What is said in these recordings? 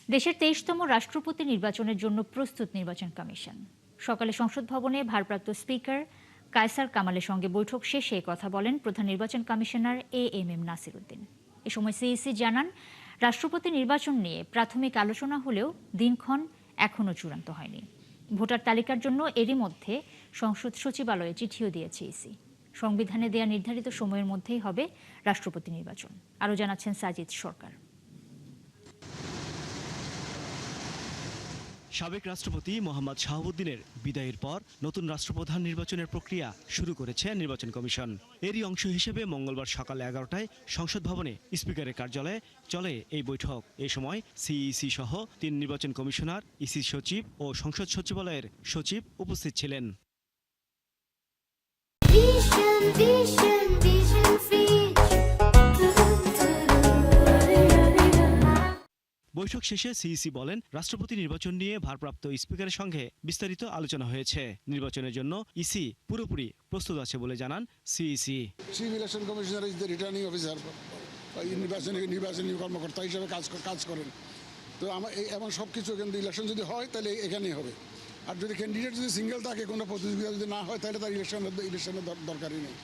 দেশের ২৩তম রাষ্ট্রপতি নির্বাচনের জন্য প্রস্তুত নির্বাচন কমিশন। সকালে সংসদ ভবনে ভারপ্রাপ্ত স্পিকার কায়সার কামালের সঙ্গে বৈঠক শেষে কথা বলেন প্রধান নির্বাচন কমিশনার এএমএম নাসির উদ্দিন। এ সময় সিইসি জানান, রাষ্ট্রপতি নির্বাচন নিয়ে প্রাথমিক আলোচনা হলেও দিনক্ষণ এখনও চূড়ান্ত হয়নি। ভোটার তালিকার জন্য এরই মধ্যে সংসদ সচিবালয়ে চিঠিও দিয়েছে ইসি। সংবিধানে দেয়া নির্ধারিত সময়ের মধ্যেই হবে রাষ্ট্রপতি নির্বাচন। আরও জানাচ্ছেন সাজিদ সরকার। সাবেক রাষ্ট্রপতি মোহাম্মদ শাহাবুদ্দিনের বিদায়ের পর নতুন রাষ্ট্রপ্রধান নির্বাচনের প্রক্রিয়া শুরু করেছে নির্বাচন কমিশন। এরই অংশ হিসেবে মঙ্গলবার সকাল 11টায় সংসদ ভবনে স্পিকারের কার্যালয়ে চলে এই বৈঠক। এই সময় সিইসি সহ ৩ নির্বাচন কমিশনার, ইসি সচিব ও সংসদ সচিবালয়ের সচিব উপস্থিত ছিলেন। বৈঠক শেষে সিইসি বলেন, রাষ্ট্রপতি নির্বাচন নিয়ে ভারপ্রাপ্ত স্পিকারের সঙ্গে বিস্তারিত আলোচনা হয়েছে। নির্বাচনের জন্য ইসি পুরোপুরি প্রস্তুত আছে বলে জানান CEC. Chief election commissioner is the returning officer, নির্বাচনী কর্মকর্তা হিসেবে কাজ করেন। তো এমন সব কিছু কিন্তু ইলেকশন যদি হয় তাহলে এখানেই হবে। আর যদি ক্যান্ডিডেট যদি সিঙ্গেল থাকে, কোনো প্রতিযোগিতা যদি না হয়, তাহলে তার ইলেকশনের দরকারই নেই।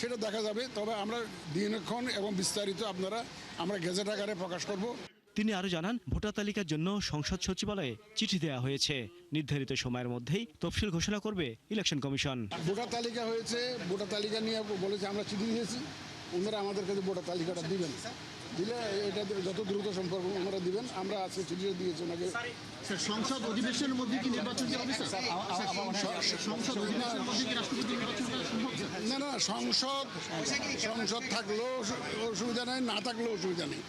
সেটা দেখা যাবে। তবে আমরা দিনক্ষণ এবং বিস্তারিত আমরা গেজেট আকারে প্রকাশ করব। তিনি আরও জানান, ভোটার তালিকার জন্য সংসদ সচিবালয়ে চিঠি দেওয়া হয়েছে। নির্ধারিত সময়ের মধ্যেই তফসিল ঘোষণা করবে ইলেকশন কমিশন। ভোটার তালিকা হয়েছে, ভোটার তালিকা নিয়ে বলেছে, আমরা চিঠি দিয়েছি, ওনারা আমাদের কাছে ভোটার তালিকাটা দিবেন। দিলে এটা যত দ্রুত সম্পর্ক ওনারা দিবেন। আমরা আজকে চিঠিও দিয়েছি ওনাকে। সংসদ অধিবেশনের মধ্যে কি নির্বাচন হবে? না, সংসদ থাকলেও অসুবিধা নেই, না থাকলেও অসুবিধা নেই।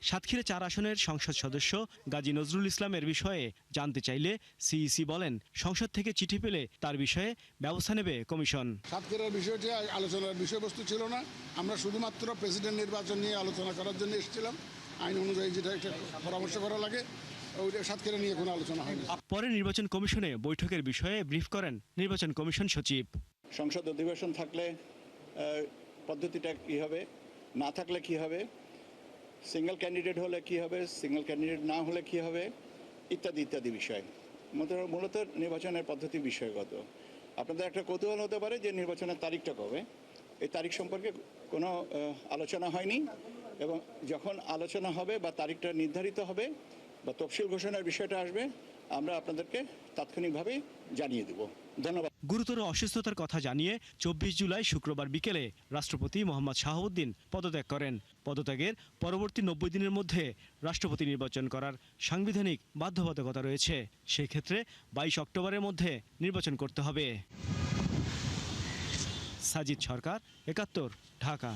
সাতক্ষীরা 4 আসনের সংসদ সদস্য গাজী নজরুল ইসলামের বিষয়ে জানতে চাইলে সিইসি বলেন, সংসদ থেকে চিঠি পেলে তার বিষয়ে ব্যবস্থা নেবে কমিশন। সাতক্ষীরার বিষয়টি আলোচনার বিষয়বস্তু ছিল না। আমরা শুধুমাত্র প্রেসিডেন্ট নির্বাচন নিয়ে আলোচনা করার জন্য এসেছিলাম। আইন অনুযায়ী যেটা একটা পরামর্শ করা লাগে, ওইটা সাতক্ষীরা নিয়ে কোনো আলোচনা হয়নি। পরে নির্বাচন কমিশনে বৈঠকের বিষয়ে ব্রিফ করেন নির্বাচন কমিশন সচিব। সংসদ অধিবেশন থাকলে পদ্ধতিটা কী হবে, না থাকলে কী হবে, সিঙ্গেল ক্যান্ডিডেট হলে কি হবে, সিঙ্গেল ক্যান্ডিডেট না হলে কি হবে, ইত্যাদি ইত্যাদি বিষয়। মূলত নির্বাচনের পদ্ধতি বিষয়গত। আপনাদের একটা কৌতূহল হতে পারে যে নির্বাচনের তারিখটা কবে। এই তারিখ সম্পর্কে কোনো আলোচনা হয়নি, এবং যখন আলোচনা হবে বা তারিখটা নির্ধারিত হবে বা তফসিল ঘোষণার বিষয়টা আসবে, আমরা আপনাদেরকে তাৎক্ষণিকভাবে জানিয়ে দেব। ধন্যবাদ। গুরুতর অসুস্থতার কথা জানিয়ে 24 জুলাই শুক্রবার বিকেলে রাষ্ট্রপতি মোহাম্মদ শাহাবুদ্দিন পদত্যাগ করেন। পদত্যাগের পরবর্তী 90 দিনের মধ্যে রাষ্ট্রপতি নির্বাচন করার সাংবিধানিক বাধ্যবাধকতা রয়েছে। সেই ক্ষেত্রে 22 অক্টোবরের মধ্যে নির্বাচন করতে হবে। সাজিদ সরকার, 71, ঢাকা।